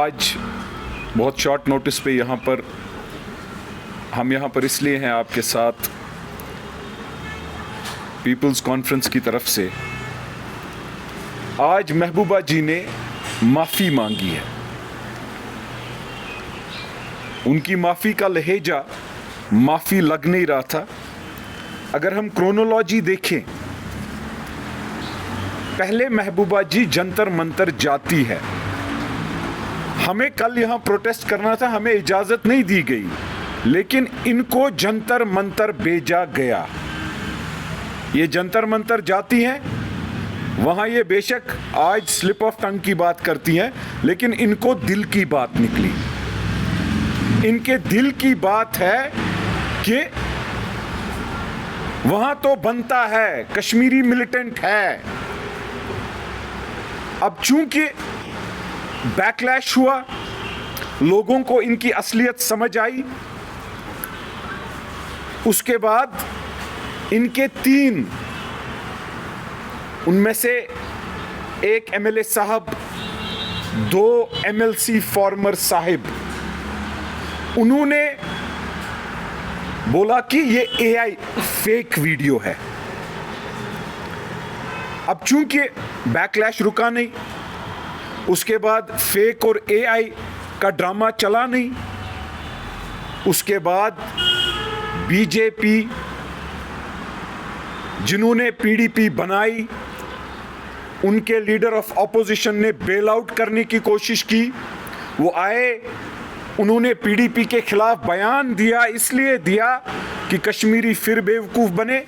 आज बहुत short notice पे हम यहाँ पर इसलिए हैं आपके साथ पीपल्स कॉन्फ्रेंस की तरफ से। आज महबूबा जी ने माफ़ी मांगी है। उनकी माफ़ी का लहेजा माफ़ी लग नहीं रहा था। अगर हम क्रोनोलॉजी देखें, पहले महबूबा जी जंतर मंतर जाती है। हमें कल यहाँ प्रोटेस्ट करना था, हमें इजाज़त नहीं दी गई, लेकिन इनको जंतर मंतर भेजा गया। ये जंतर मंतर जाती हैं, वहाँ ये बेशक आज स्लिप ऑफ टंग की बात करती हैं, लेकिन इनको दिल की बात निकली। इनके दिल की बात है कि वहाँ तो बनता है, कश्मीरी मिलिटेंट है। अब चूंकि बैकलैश हुआ, लोगों को इनकी असलियत समझ आई, उसके बाद इनके 3, उनमें से एक एमएलए साहब, 2 एमएलसी फॉर्मर साहिब, उन्होंने बोला कि ये एआई फेक वीडियो है। अब चूंकि बैकलैश रुका नहीं, उसके बाद फेक और एआई का ड्रामा चला नहीं, उसके बाद बीजेपी जिन्होंने पीडीपी बनाई, उनके लीडर ऑफ ऑपोजिशन ने बेल आउट करने की कोशिश की। वो आए, उन्होंने पीडीपी के खिलाफ बयान दिया, इसलिए दिया कि कश्मीरी फिर बेवकूफ बने,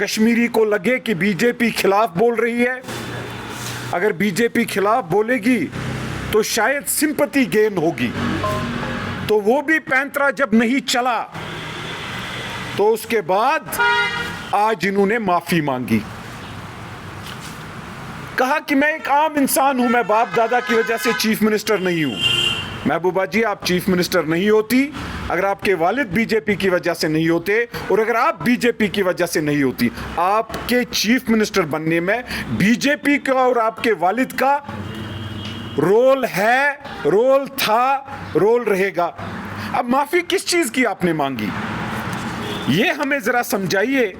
कश्मीरी को लगे कि बीजेपी खिलाफ बोल रही है। अगर बीजेपी खिलाफ बोलेगी तो शायद सिंपैथी गेन होगी। तो वो भी पैंतरा जब नहीं चला, तो उसके बाद आज इन्होंने माफी मांगी। कहा कि मैं एक आम इंसान हूं, मैं बाप दादा की वजह से चीफ मिनिस्टर नहीं हूं। महबूबा जी, आप चीफ मिनिस्टर नहीं होती अगर आपके वालिद बीजेपी की वजह से नहीं होते, और अगर आप बीजेपी की वजह से नहीं होती। आपके चीफ मिनिस्टर बनने में बीजेपी का और आपके वालिद का रोल है, रोल था, रोल रहेगा। अब माफी किस चीज की आपने मांगी, ये हमें जरा समझाइए।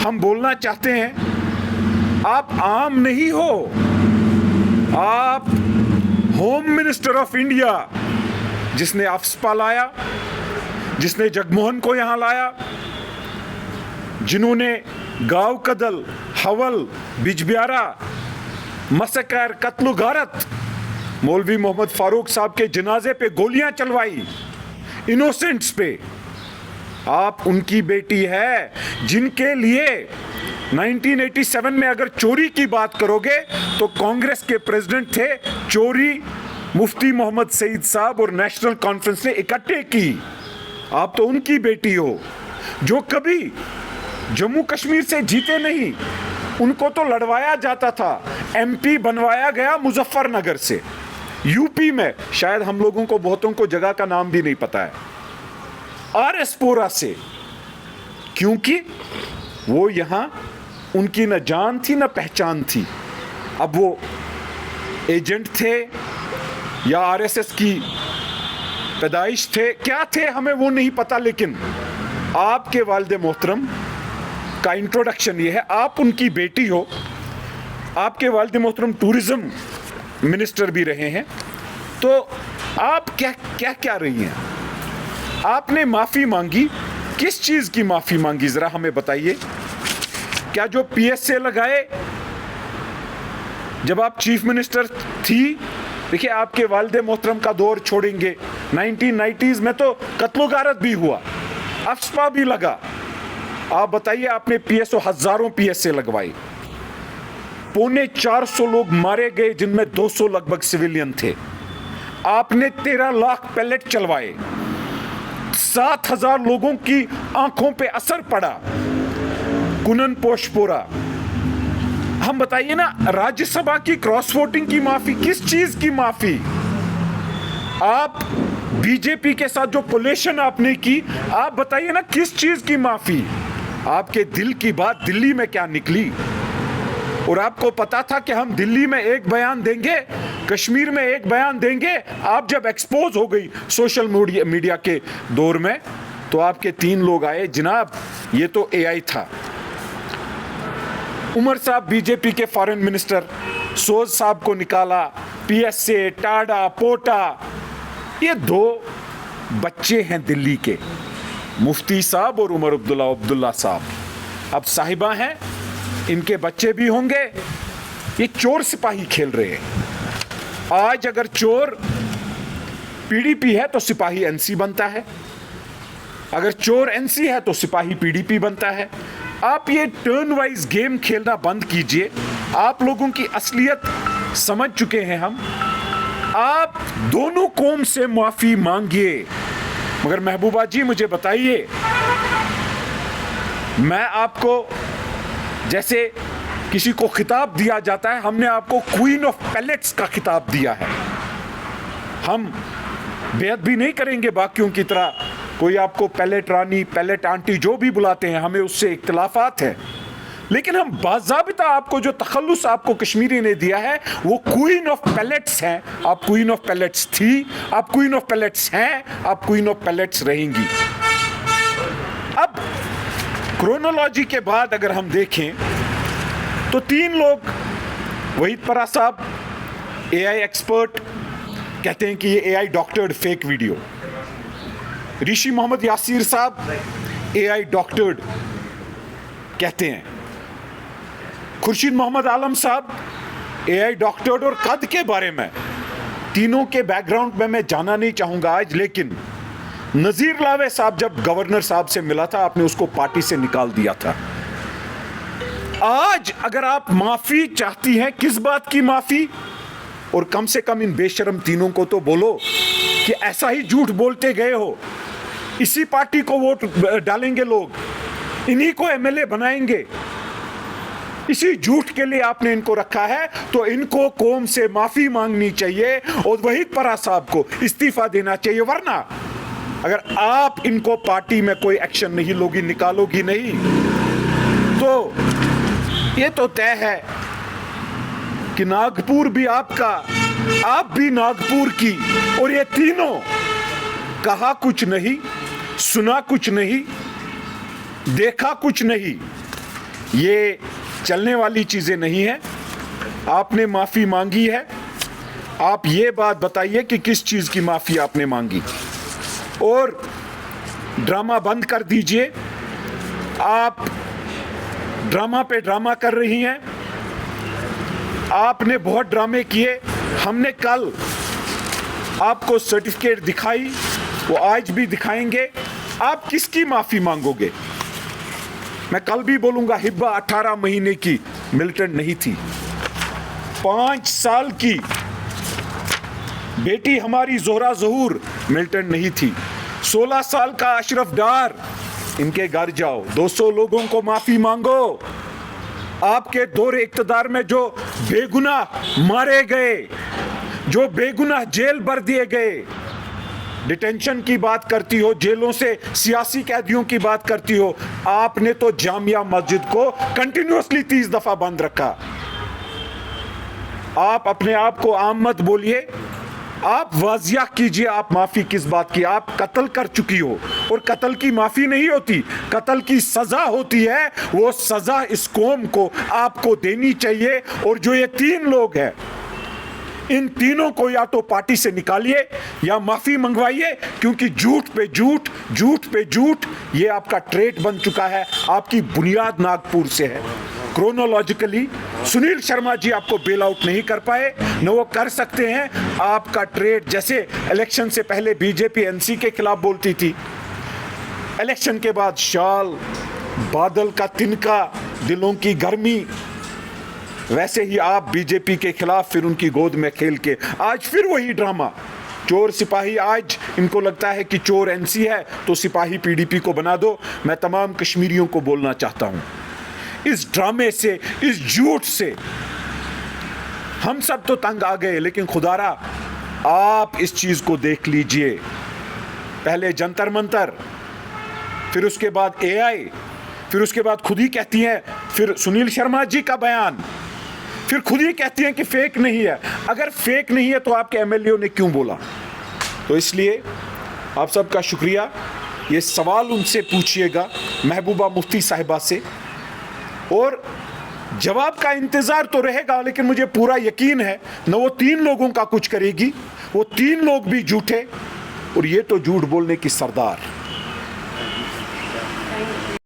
हम बोलना चाहते हैं, आप आम नहीं हो, आप होम मिनिस्टर ऑफ इंडिया, जिसने अफ्स्पा लाया, जिसने जगमोहन को यहां लाया, जिन्होंने गांव कदल, हवल, बिजबियारा, मसकर, कत्ल गारत, मौलवी मोहम्मद फारूक साहब के जनाजे पे गोलियां चलवाई, इनोसेंट्स पे। आप उनकी बेटी है, जिनके लिए 1987 में अगर चोरी की बात करोगे तो कांग्रेस के प्रेसिडेंट थे, चोरी मुफ्ती मोहम्मद सईद साहब और नेशनल कॉन्फ्रेंस ने इकट्ठे की। आप तो उनकी बेटी हो, जो कभी जम्मू कश्मीर से जीते नहीं, उनको तो लड़वाया जाता था। एमपी बनवाया गया मुजफ्फरनगर से, यूपी में, शायद हम लोगों को बहुतों को जगह का नाम भी नहीं पता है, आरएसपोरा से, क्योंकि वो यहां उनकी न जान थी न पहचान थी। अब वो एजेंट थे या आरएसएस की पैदाइश थे, क्या थे हमें वो नहीं पता, लेकिन आपके वालिद मोहतरम का इंट्रोडक्शन ये है, आप उनकी बेटी हो। आपके वालिद मोहतरम टूरिज्म मिनिस्टर भी रहे हैं, तो आप क्या रही हैं? आपने माफी मांगी, किस चीज की माफी मांगी, जरा हमें बताइए। क्या जो पीएसए लगाए जब आप चीफ मिनिस्टर थी? देखिए, आपके वालिद मोहतरम का दौर छोड़ेंगे, 1990s में तो कत्लो गारत भी हुआ, अफ्स्पा भी लगा। आप बताइए, आपने पीएसओ, हजारों पीएसए लगवाए, 450 लोग मारे गए, जिनमें 200 लगभग सिविलियन थे। आपने 13 लाख पैलेट चलवाए, 7,000 लोगों की आंखों पे असर पड़ा, कुनन पोशपोरा। हम बताइए ना, राज्यसभा की क्रॉस वोटिंग की माफी, किस चीज की माफी? आप बीजेपी के साथ जो कोलेशन आपने की, आप बताइए ना किस चीज की माफी? आपके दिल की बात दिल्ली में क्या निकली? और आपको पता था कि हम दिल्ली में एक बयान देंगे कश्मीर में एक बयान देंगे, आप जब एक्सपोज हो गई सोशल मीडिया के दौर में, तो आपके 3 लोग आए, जनाब ये तो एआई था। उमर साहब बीजेपी के फॉरेन मिनिस्टर, सोज साहब को निकाला, पीएसए, टाडा, पोटा, ये 2 बच्चे हैं दिल्ली के, मुफ्ती साहब और उमर अब्दुल्ला साहब। अब साहिबा हैं, इनके बच्चे भी होंगे। ये चोर सिपाही खेल रहे हैं। आज अगर चोर पीडीपी है तो सिपाही एनसी बनता है, अगर चोर एनसी है तो सिपाही पीडीपी बनता है। आप ये टर्न वाइज गेम खेलना बंद कीजिए। आप लोगों की असलियत समझ चुके हैं हम। आप दोनों कौम से माफी मांगिए। मगर महबूबा जी मुझे बताइए, मैं आपको, जैसे किसी को खिताब दिया जाता है, हमने आपको क्वीन ऑफ पैलेट्स का खिताब दिया है। हम बेअदबी नहीं करेंगे बाकियों की तरह, कोई आपको पैलेट रानी, पैलेट आंटी जो भी बुलाते हैं, हमें उससे इख्तिलाफात है, लेकिन हम बाज़ाबिता आपको जो तखल्लुस आपको कश्मीरी ने दिया है वो क्वीन ऑफ पैलेट्स हैं। आप क्वीन ऑफ पैलेट्स थी, आप क्वीन ऑफ पैलेट्स हैं, आप क्वीन ऑफ पैलेट्स रहेंगी। अब क्रोनोलॉजी के बाद अगर हम देखें तो 3 लोग, वहीद परा साहब एआई एक्सपर्ट, कहते हैं कि ये एआई डॉक्टर्ड फेक वीडियो। ऋषि मोहम्मद यासीर साहब एआई डॉक्टर्ड कहते हैं। खुर्शीद मोहम्मद आलम साहब एआई डॉक्टर्ड और कद के बारे में, तीनों के बैकग्राउंड में मैं जाना नहीं चाहूंगा आज, लेकिन नजीर लावे साहब जब गवर्नर साहब से मिला था, आपने उसको पार्टी से निकाल दिया था। आज अगर आप माफी चाहती हैं, किस बात की माफी? और कम से कम इन बेशरम तीनों को तो बोलो कि ऐसा ही झूठ बोलते गए हो, इसी पार्टी को वोट डालेंगे लोग, इन्हीं को एमएलए बनाएंगे, इसी झूठ के लिए आपने इनको रखा है, तो इनको कौम से माफी मांगनी चाहिए और वहीद परा साहब को इस्तीफा देना चाहिए। वरना अगर आप इनको पार्टी में कोई एक्शन नहीं लोगी, निकालोगी नहीं, तो ये तो तय है कि नागपुर भी आपका, आप भी नागपुर की, और ये तीनों कहा कुछ नहीं, सुना कुछ नहीं, देखा कुछ नहीं, ये चलने वाली चीजें नहीं है। आपने माफी मांगी है, आप ये बात बताइए कि किस चीज की माफी आपने मांगी, और ड्रामा बंद कर दीजिए। आप ड्रामा पे ड्रामा कर रही हैं। आपने बहुत ड्रामे किए, हमने कल आपको सर्टिफिकेट दिखाई, वो आज भी दिखाएंगे। आप किसकी माफी मांगोगे? मैं कल भी बोलूंगा, हिब्बा 18 महीने की मिलिटेंट नहीं थी, 5 साल की बेटी हमारी जोहरा जहूर मिलिटेंट नहीं थी, 16 साल का अशरफ डार, इनके घर जाओ, 200 लोगों को माफी मांगो। आपके दौर इक़्तिदार में जो बेगुनाह मारे गए, जो बेगुनाह जेल भर दिए गए, डिटेंशन की बात करती हो, जेलों से सियासी कैदियों की बात करती हो, आपने तो जामिया मस्जिद को कंटिन्यूअसली 30 दफा बंद रखा। आप अपने आप को आम मत बोलिए, आप वाजिया कीजिए आप माफी किस बात की। आप कत्ल कर चुकी हो, और कत्ल की माफी नहीं होती, कत्ल की सजा होती है। वो सजा इस कौम को आपको देनी चाहिए। और जो ये 3 लोग हैं, इन तीनों को या तो पार्टी से निकालिए या माफी मंगवाइए, क्योंकि झूठ पे झूठ, झूठ पे झूठ, ये आपका ट्रेड बन चुका है। आपकी बुनियाद नागपुर से है। क्रोनोलॉजिकली सुनील शर्मा जी आपको बेल आउट नहीं कर पाए, न वो कर सकते हैं। आपका ट्रेड, जैसे इलेक्शन से पहले बीजेपी एनसी के खिलाफ बोलती थी, इलेक्शन के बाद शाल, बादल का तिनका, दिलों की गर्मी, वैसे ही आप बीजेपी के खिलाफ फिर उनकी गोद में खेल के आज फिर वही ड्रामा। चोर सिपाही, आज इनको लगता है कि चोर एनसी है तो सिपाही पीडीपी को बना दो। मैं तमाम कश्मीरियों को बोलना चाहता हूं, इस ड्रामे से, इस झूठ से हम सब तो तंग आ गए, लेकिन खुदारा आप इस चीज को देख लीजिए। पहले जंतर मंतर, फिर उसके बाद एआई, फिर उसके बाद खुद ही कहती हैं, फिर सुनील शर्मा जी का बयान, फिर खुद ही कहती हैं कि फेक नहीं है। अगर फेक नहीं है तो आपके एमएलए ने क्यों बोला? तो इसलिए आप सबका शुक्रिया। ये सवाल उनसे पूछिएगा, महबूबा मुफ्ती साहिबा से, और जवाब का इंतज़ार तो रहेगा, लेकिन मुझे पूरा यकीन है न वो 3 लोगों का कुछ करेगी, वो 3 लोग भी झूठे, और ये तो झूठ बोलने की सरदार।